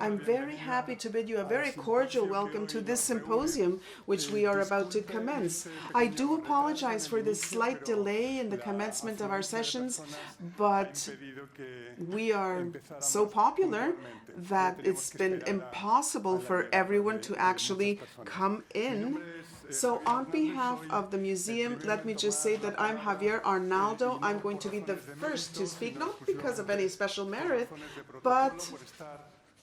I'm very happy to bid you a very cordial welcome to this symposium, which we are about to commence. I do apologize for this slight delay in the commencement of our sessions, but we are so popular that it's been impossible for everyone to actually come in. So on behalf of the museum, let me just say that I'm Javier Arnaldo. I'm going to be the first to speak, not because of any special merit, but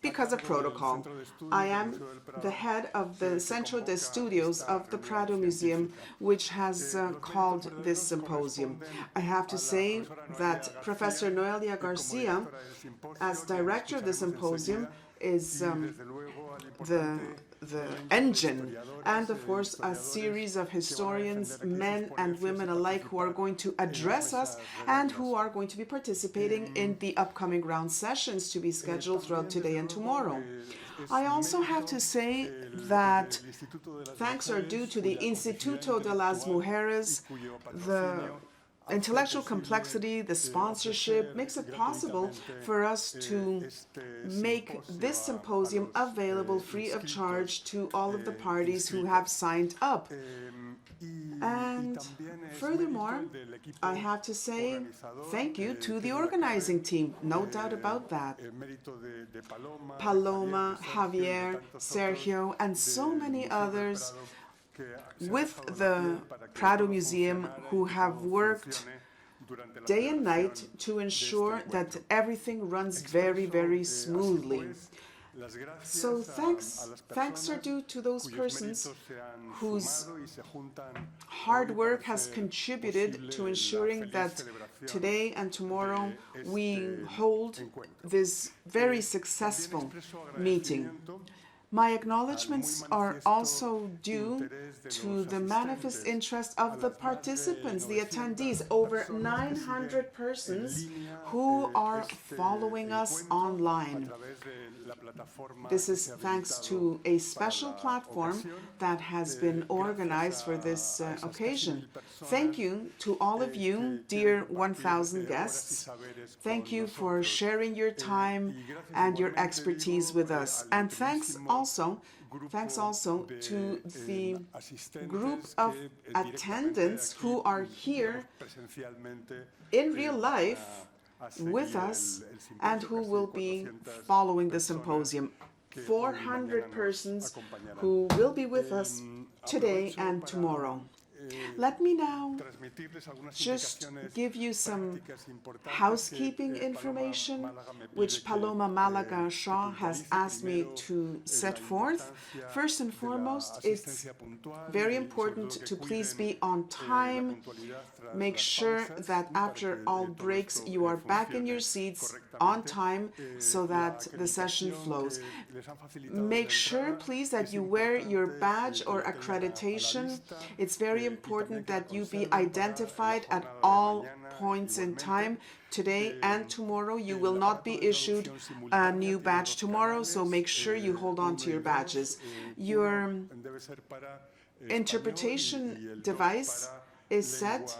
because of protocol. I am the head of the Centro de Estudios of the Prado Museum, which has called this symposium. I have to say that Professor Noelia García, as director of the symposium, is the engine, and of course a series of historians, men and women alike, who are going to address us and who are going to be participating in the upcoming round sessions to be scheduled throughout today and tomorrow. I also have to say that thanks are due to the Instituto de las Mujeres. The intellectual complexity, the sponsorship, makes it possible for us to make this symposium available free of charge to all of the parties who have signed up. And furthermore, I have to say thank you to the organizing team, no doubt about that. Paloma, Javier, Sergio, and so many others with the Prado Museum who have worked day and night to ensure that everything runs very, very smoothly. So thanks are due to those persons whose hard work has contributed to ensuring that today and tomorrow we hold this very successful meeting. My acknowledgements are also due to the manifest interest of the participants, the attendees, over 900 persons who are following us online. This is thanks to a special platform that has been organized for this occasion. Thank you to all of you, dear 1,000 guests. Thank you for sharing your time and your expertise with us. And thanks also to the group of attendants who are here in real life with us and who will be following the symposium. 400 persons who will be with us today and tomorrow. Let me now just give you some housekeeping information, which Paloma Malaga Shaw has asked me to set forth. First and foremost, it's very important to please be on time. Make sure that after all breaks, you are back in your seats on time so that the session flows. Make sure, please, that you wear your badge or accreditation. It's very important that you be identified at all points in time. Today and tomorrow, you will not be issued a new badge tomorrow, so make sure you hold on to your badges. Your interpretation device is set.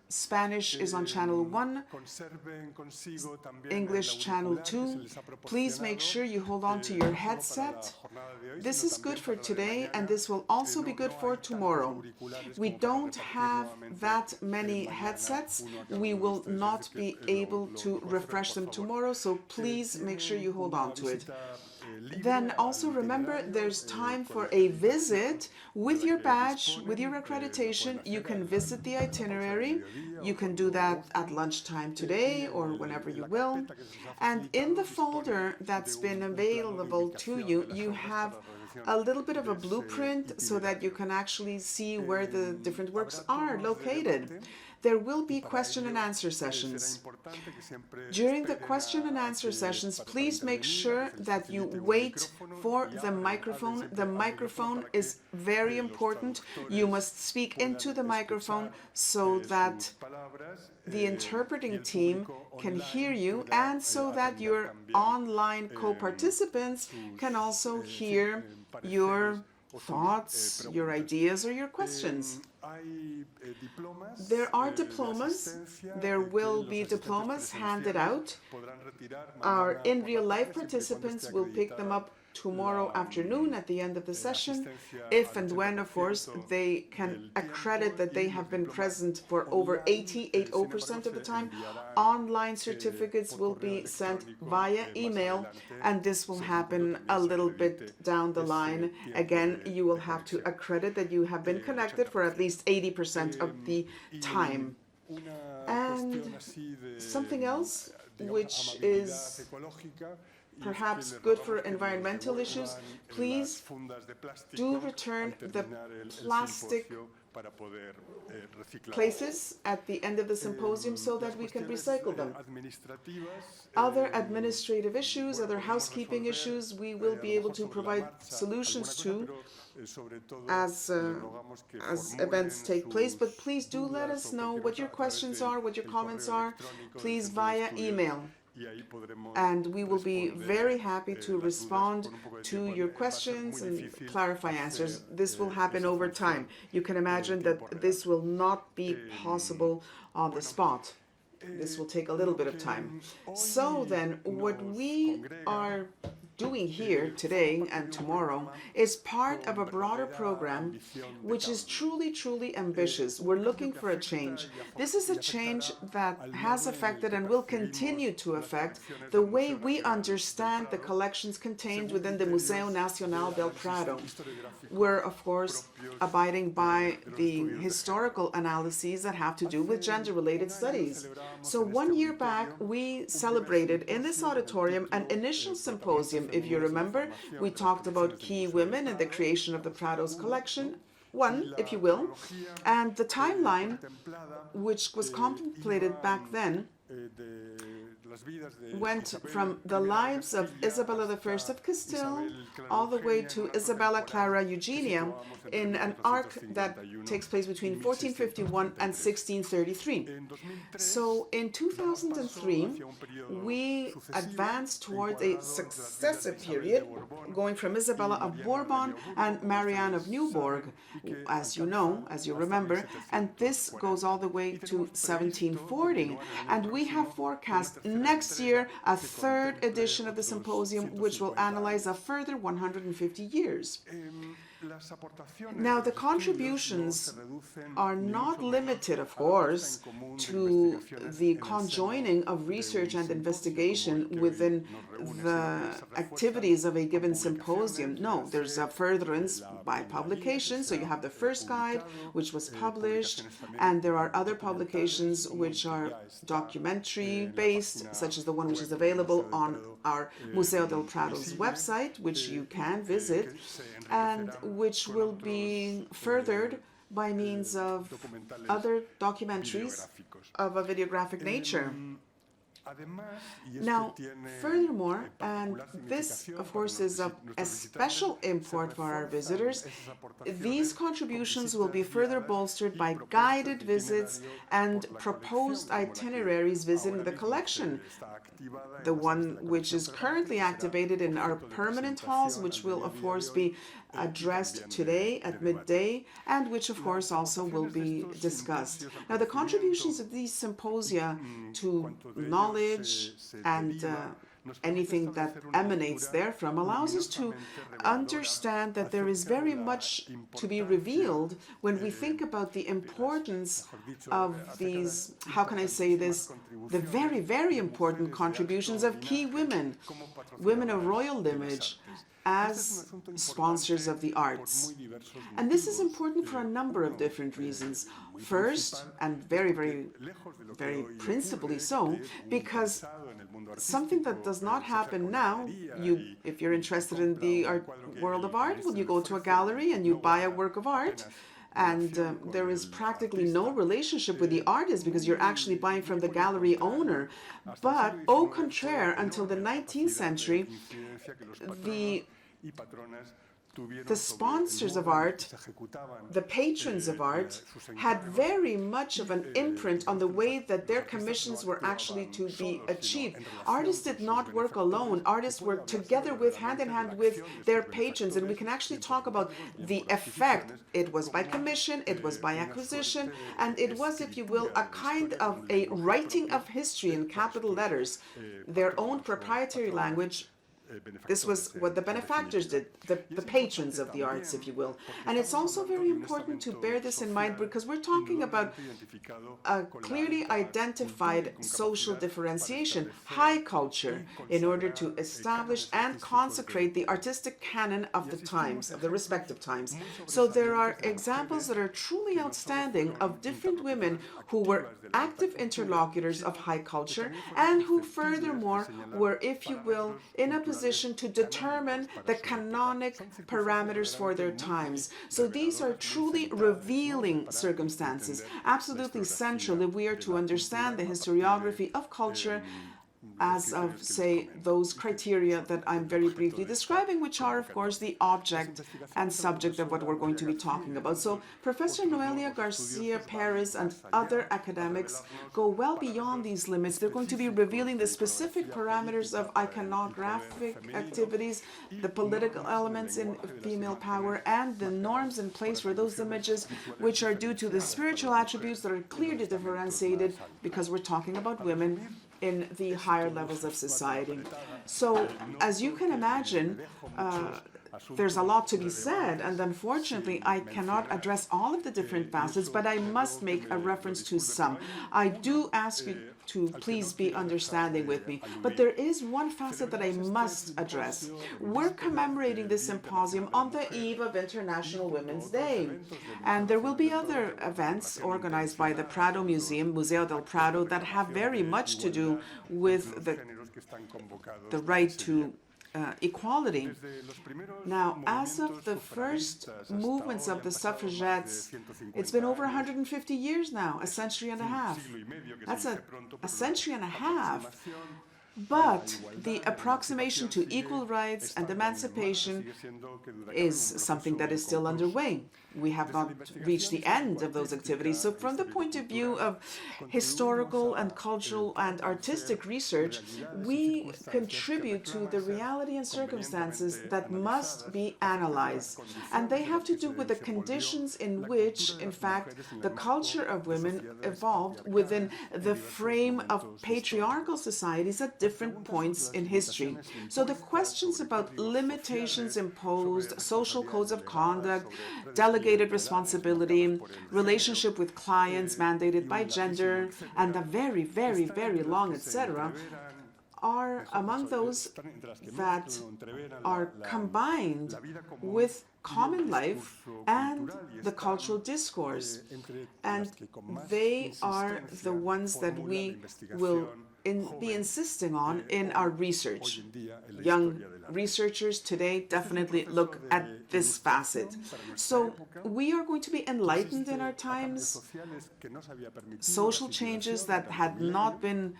Spanish is on channel 1, English channel 2. Please make sure you hold on to your headset. This is good for today, and this will also be good for tomorrow. We don't have that many headsets. We will not be able to refresh them tomorrow, so please make sure you hold on to it. Then also remember, there's time for a visit with your badge, with your accreditation. You can visit the itinerary. You can do that at lunchtime today or whenever you will. And in the folder that's been available to you, you have a little bit of a blueprint so that you can actually see where the different works are located. There will be question and answer sessions. During the question and answer sessions, please make sure that you wait for the microphone. The microphone is very important. You must speak into the microphone so that the interpreting team can hear you and so that your online co-participants can also hear your thoughts, your ideas, or your questions. There are diplomas. There will be diplomas handed out. Our in real life participants will pick them up tomorrow afternoon at the end of the session, if and when, of course, they can accredit that they have been present for over 80% of the time. Online certificates will be sent via email, and this will happen a little bit down the line. Again, you will have to accredit that you have been connected for at least 80% of the time. And something else, which is perhaps good for environmental issues, please do return the plastic places at the end of the symposium so that we can recycle them. Other administrative issues, other housekeeping issues, we will be able to provide solutions to as events take place, but please do let us know what your questions are, what your comments are, please via email. And we will be very happy to respond to your questions and clarify answers. This will happen over time. You can imagine that this will not be possible on the spot. This will take a little bit of time. So then, what we are doing here today and tomorrow is part of a broader program which is truly, truly ambitious. We're looking for a change. This is a change that has affected and will continue to affect the way we understand the collections contained within the Museo Nacional del Prado. We're, of course, abiding by the historical analyses that have to do with gender-related studies. So 1 year back, we celebrated in this auditorium an initial symposium. If you remember, we talked about key women and the creation of the Prado's collection, one, if you will, and the timeline which was contemplated back then went from the lives of Isabella I of Castile all the way to Isabella Clara Eugenia in an arc that takes place between 1451 and 1633. So in 2003, we advanced towards a successive period, going from Isabella of Bourbon and Anna of Neuburg, as you know, as you remember, and this goes all the way to 1740. And we have forecast next year a third edition of the symposium, which will analyze a further 150 years. Now, the contributions are not limited, of course, to the conjoining of research and investigation within the activities of a given symposium. No, there's a furtherance by publication. So you have the first guide, which was published, and there are other publications which are documentary-based, such as the one which is available on our Museo del Prado's website, which you can visit, and which will be furthered by means of other documentaries of a videographic nature. Now, furthermore, and this, of course, is of a special import for our visitors, these contributions will be further bolstered by guided visits and proposed itineraries visiting the collection. The one which is currently activated in our permanent halls, which will, of course, be addressed today at midday, and which, of course, also will be discussed. Now, the contributions of these symposia to knowledge and anything that emanates therefrom allows us to understand that there is very much to be revealed when we think about the importance of these, how can I say this, the very, very important contributions of key women, women of royal lineage, as sponsors of the arts. And this is important for a number of different reasons. First, and very, very, very principally so, because something that does not happen now, if you're interested in the world of art, well, you go to a gallery and you buy a work of art, and there is practically no relationship with the artist because you're actually buying from the gallery owner. But au contraire, until the 19th century, the the sponsors of art, the patrons of art, had very much of an imprint on the way that their commissions were actually to be achieved. Artists did not work alone. Artists worked together with, hand in hand with their patrons, and we can actually talk about the effect. It was by commission, it was by acquisition, and it was, if you will, a kind of a writing of history in capital letters, their own proprietary language. This was what the benefactors did, the patrons of the arts, if you will. And it's also very important to bear this in mind because we're talking about a clearly identified social differentiation, high culture, in order to establish and consecrate the artistic canon of the times, of the respective times. So there are examples that are truly outstanding of different women who were active interlocutors of high culture and who furthermore were, if you will, in a position to determine the canonic parameters for their times. So these are truly revealing circumstances, absolutely central if we are to understand the historiography of culture as of, say, those criteria that I'm very briefly describing, which are, of course, the object and subject of what we're going to be talking about. So Professor Noelia, García, Pérez, and other academics go well beyond these limits. They're going to be revealing the specific parameters of iconographic activities, the political elements in female power, and the norms in place for those images which are due to the spiritual attributes that are clearly differentiated because we're talking about women in the higher levels of society. So, as you can imagine, there's a lot to be said, and unfortunately, I cannot address all of the different facets, but I must make a reference to some. I do ask you to please be understanding with me, but there is one facet that I must address. We're commemorating this symposium on the eve of International Women's Day, and there will be other events organized by the Prado Museum, Museo del Prado, that have very much to do with the right to equality. Now, as of the first movements of the suffragettes, it's been over 150 years now, a century and a half. That's a century and a half. But the approximation to equal rights and emancipation is something that is still underway. We have not reached the end of those activities. So from the point of view of historical and cultural and artistic research, we contribute to the reality and circumstances that must be analyzed. And they have to do with the conditions in which, in fact, the culture of women evolved within the frame of patriarchal societies at different points in history. So the questions about limitations imposed, social codes of conduct, delegated responsibility, relationship with clients mandated by gender, and the very, very, very long, etc., are among those that are combined with common life and the cultural discourse. And they are the ones that we will be insisting on in our research. Young researchers today definitely look at this facet. So we are going to be enlightened in our times. Social changes that had not been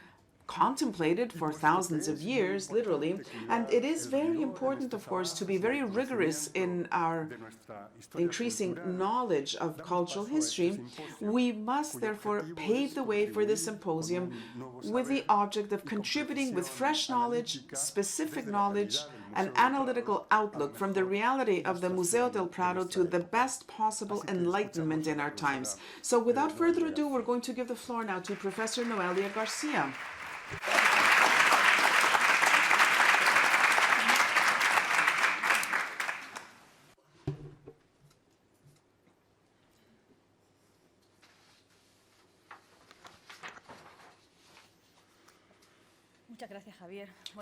contemplated for thousands of years, literally, and it is very important, of course, to be very rigorous in our increasing knowledge of cultural history. We must therefore pave the way for this symposium with the object of contributing with fresh knowledge, specific knowledge, an analytical outlook from the reality of the Museo del Prado to the best possible enlightenment in our times. So without further ado, we're going to give the floor now to Professor Noelia García.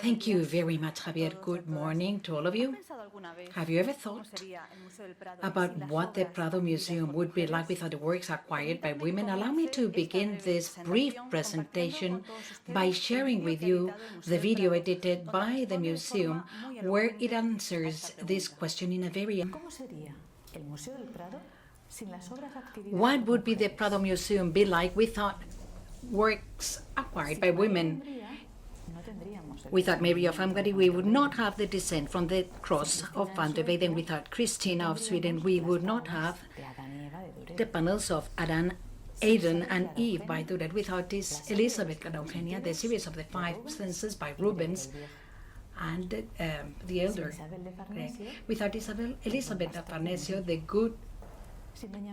Thank you very much, Javier. Good morning to all of you. Have you ever thought about what the Prado Museum would be like without the works acquired by women? Allow me to begin this brief presentation by sharing with you the video edited by the museum where it answers this question in a very... What would be the Prado Museum be like without works acquired by women? Without Mary of Hungary, we would not have the descent from the cross of Van der Weyden. Without Christina of Sweden, we would not have the panels of Adam, and Eve by Durer. Without this Elizabeth and Eugenia, the series of the 5 senses by Rubens and the elder. Without Elizabeth of Farnesio, the good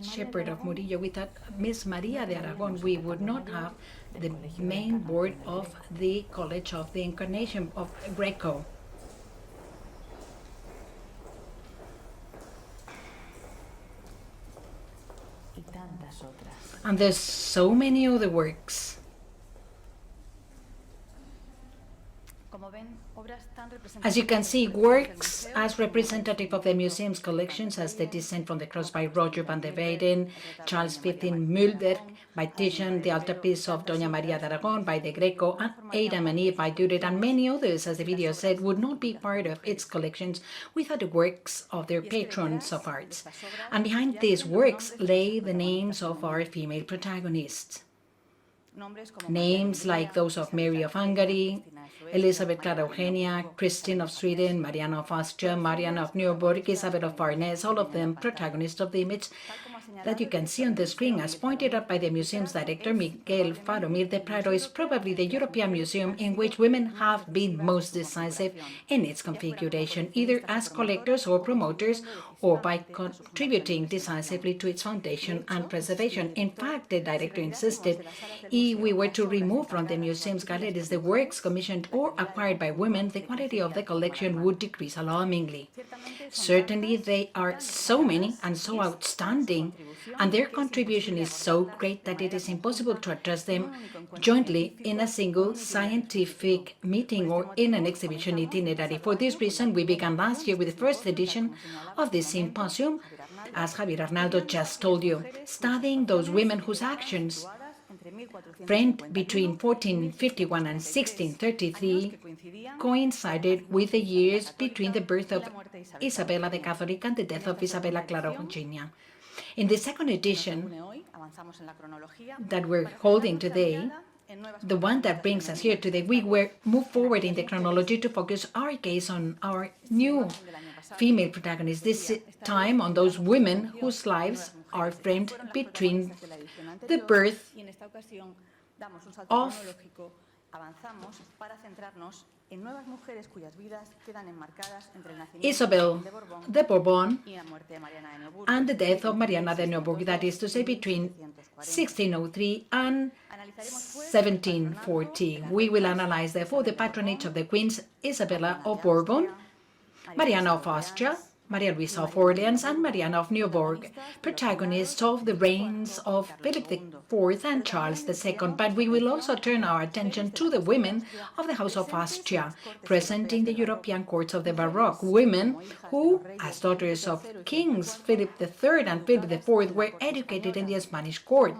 shepherd of Murillo, without Miss Maria de Aragon, we would not have the main board of the College of the Incarnation of Greco. And there's so many other works. As you can see, works as representative of the museum's collections as The Descent from the Cross by Roger van der Weyden, Charles XV Mulder by Titian, the altarpiece of Doña María de Aragon by the Greco, and Adam and Eve by Durer, and many others, as the video said, would not be part of its collections without the works of their patrons of arts. And behind these works lay the names of our female protagonists. Names like those of Mary of Hungary, Elizabeth Clara Eugenia, Christine of Sweden, Mariana of Austria, Mariana of Neuburg, Isabella of Bourbon, all of them protagonists of the image that you can see on the screen. As pointed out by the museum's director, Miguel Faromir, the Prado is probably the European museum in which women have been most decisive in its configuration, either as collectors or promoters, or by contributing decisively to its foundation and preservation. In fact, the director insisted, if we were to remove from the museum's galleries the works commissioned or acquired by women, the quality of the collection would decrease alarmingly. Certainly, they are so many and so outstanding, and their contribution is so great that it is impossible to address them jointly in a single scientific meeting or in an exhibition itinerary. For this reason, we began last year with the first edition of the Symposium, as Javier Arnaldo just told you, studying those women whose actions framed between 1451 and 1633 coincided with the years between the birth of Isabella the Catholic and the death of Isabella Clara Eugenia. In the second edition that we're holding today, the one that brings us here today, we will move forward in the chronology to focus our gaze on our new female protagonists, this time on those women whose lives are framed between the birth of Isabel de Bourbon and the death of Mariana de Neuburg, that is to say between 1603 and 1740. We will analyze, therefore, the patronage of the Queens Isabella of Bourbon, Mariana of Austria, Maria Luisa of Orleans, and Mariana of Neuburg, protagonists of the reigns of Philip IV and Charles II. But we will also turn our attention to the women of the House of Austria, present in the European courts of the Baroque, women who, as daughters of Kings Philip III and Philip IV, were educated in the Spanish court,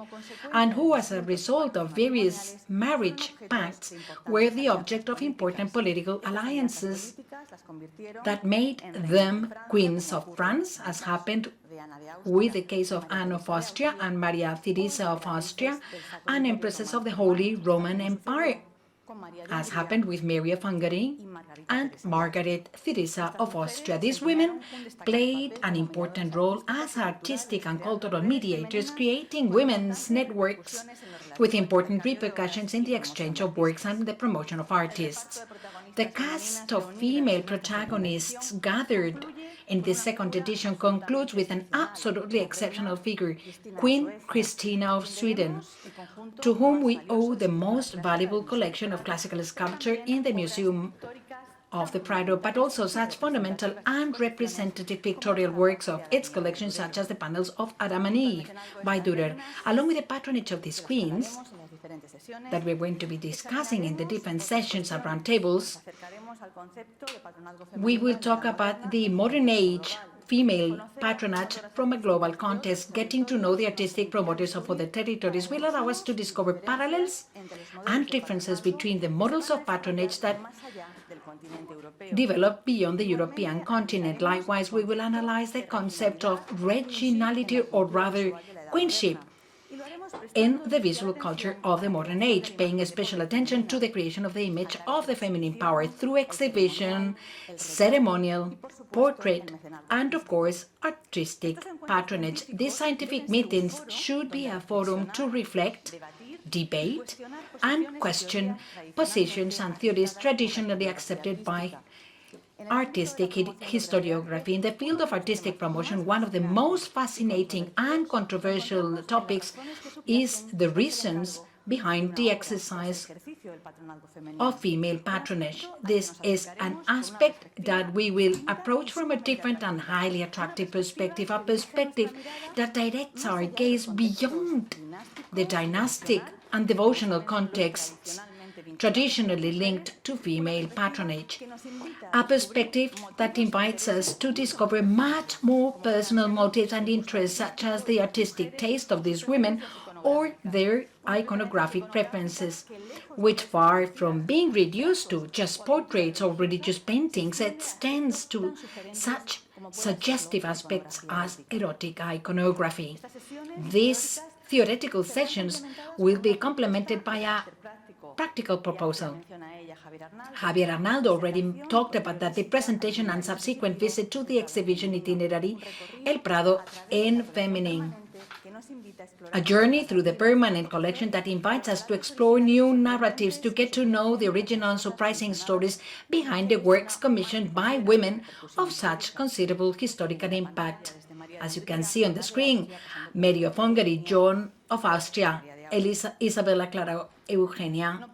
and who, as a result of various marriage pacts, were the object of important political alliances that made them Queens of France, as happened with the case of Anna of Austria and Maria Theresa of Austria, and empresses of the Holy Roman Empire, as happened with Mary of Hungary and Margaret Theresa of Austria. These women played an important role as artistic and cultural mediators, creating women's networks with important repercussions in the exchange of works and the promotion of artists. The cast of female protagonists gathered in this second edition concludes with an absolutely exceptional figure, Queen Christina of Sweden, to whom we owe the most valuable collection of classical sculpture in the Museum of the Prado, but also such fundamental and representative pictorial works of its collection, such as the panels of Adam and Eve by Durer. Along with the patronage of these queens, that we're going to be discussing in the different sessions and roundtables, we will talk about the modern age female patronage from a global context. Getting to know the artistic promoters of other territories will allow us to discover parallels and differences between the models of patronage that developed beyond the European continent. Likewise, we will analyze the concept of reginality, or rather queenship, in the visual culture of the modern age, paying special attention to the creation of the image of the feminine power through exhibition, ceremonial, portrait, and of course, artistic patronage. These scientific meetings should be a forum to reflect, debate, and question positions and theories traditionally accepted by artistic historiography. In the field of artistic promotion, one of the most fascinating and controversial topics is the reasons behind the exercise of female patronage. This is an aspect that we will approach from a different and highly attractive perspective, a perspective that directs our gaze beyond the dynastic and devotional contexts traditionally linked to female patronage, a perspective that invites us to discover much more personal motives and interests, such as the artistic taste of these women or their iconographic preferences, which, far from being reduced to just portraits or religious paintings, extends to such suggestive aspects as erotic iconography. These theoretical sessions will be complemented by a practical proposal. Javier Arnaldo already talked about that, the presentation and subsequent visit to the exhibition itinerary El Prado en Feminine, a journey through the permanent collection that invites us to explore new narratives, to get to know the original and surprising stories behind the works commissioned by women of such considerable historical impact. As you can see on the screen, Mary of Hungary, Joan of Austria, Isabella Clara Eugenia.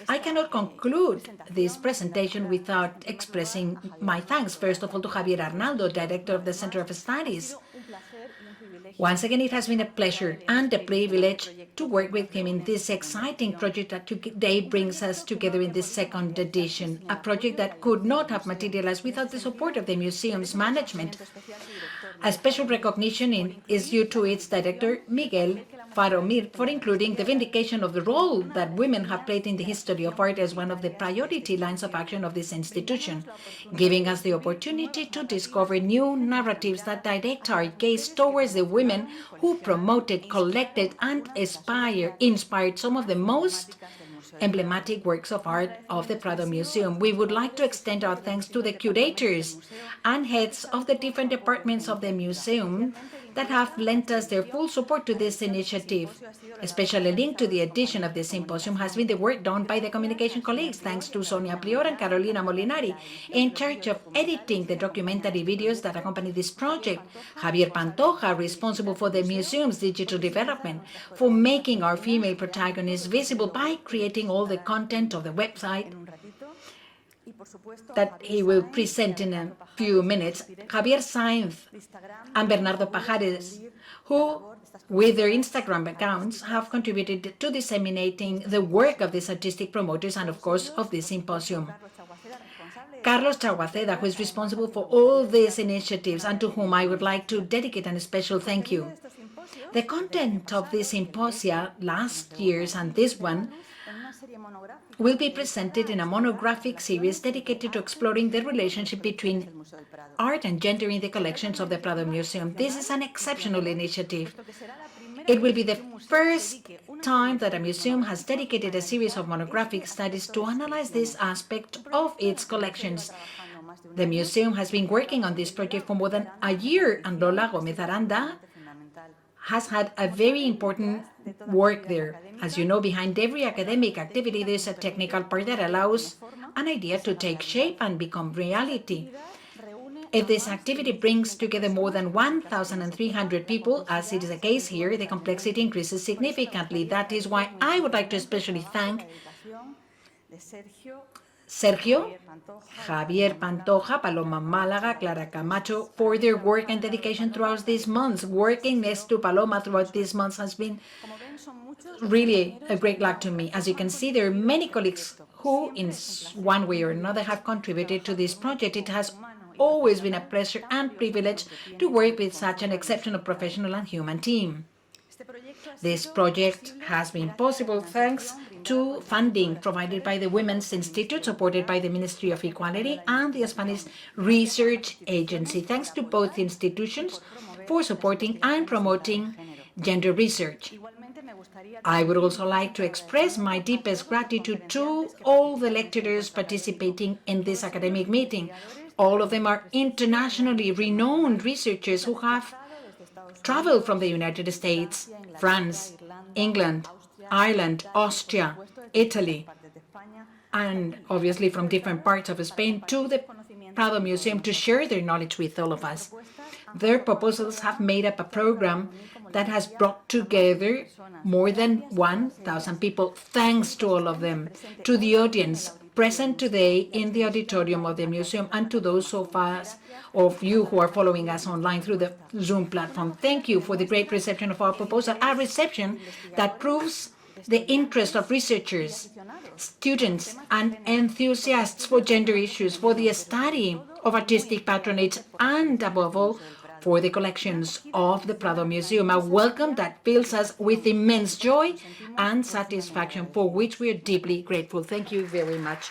I cannot conclude this presentation without expressing my thanks, first of all, to Javier Arnaldo, Director of the Center of Studies. Once again, it has been a pleasure and a privilege to work with him in this exciting project that today brings us together in this second edition, a project that could not have materialized without the support of the museum's management. A special recognition is due to its director, Miguel Faromir, for including the vindication of the role that women have played in the history of art as one of the priority lines of action of this institution, giving us the opportunity to discover new narratives that direct our gaze towards the women who promoted, collected, and inspired some of the most emblematic works of art of the Prado Museum. We would like to extend our thanks to the curators and heads of the different departments of the museum that have lent us their full support to this initiative. Especially linked to the edition of the symposium has been the work done by the communication colleagues, thanks to Sonia Prior and Carolina Molinari, in charge of editing the documentary videos that accompany this project, Javier Pantoja, responsible for the museum's digital development, for making our female protagonists visible by creating all the content of the website that he will present in a few minutes, Javier Sainz and Bernardo Pajares, who, with their Instagram accounts, have contributed to disseminating the work of these artistic promoters and, of course, of this symposium. Carlos Chaguaceda, who is responsible for all these initiatives and to whom I would like to dedicate a special thank you. The content of this symposia, last year's and this one, will be presented in a monographic series dedicated to exploring the relationship between art and gender in the collections of the Prado Museum. This is an exceptional initiative. It will be the first time that a museum has dedicated a series of monographic studies to analyze this aspect of its collections. The museum has been working on this project for more than a year, and Lola Gomez Aranda has had a very important work there. As you know, behind every academic activity, there's a technical part that allows an idea to take shape and become reality. If this activity brings together more than 1,300 people, as it is the case here, the complexity increases significantly. That is why I would like to especially thank Sergio, Javier Pantoja, Paloma Málaga, Clara Camacho for their work and dedication throughout these months. Working next to Paloma throughout these months has been really a great luck to me. As you can see, there are many colleagues who, in one way or another, have contributed to this project. It has always been a pleasure and privilege to work with such an exceptional professional and human team. This project has been possible thanks to funding provided by the Women's Institute, supported by the Ministry of Equality and the Spanish Research Agency. Thanks to both institutions for supporting and promoting gender research. I would also like to express my deepest gratitude to all the lecturers participating in this academic meeting. All of them are internationally renowned researchers who have traveled from the United States, France, England, Ireland, Austria, Italy, and obviously from different parts of Spain to the Prado Museum to share their knowledge with all of us. Their proposals have made up a program that has brought together more than 1,000 people. Thanks to all of them, to the audience present today in the auditorium of the museum, and to those of you who are following us online through the Zoom platform. Thank you for the great reception of our proposal, a reception that proves the interest of researchers, students, and enthusiasts for gender issues, for the study of artistic patronage, and above all, for the collections of the Prado Museum, a welcome that fills us with immense joy and satisfaction, for which we are deeply grateful. Thank you very much.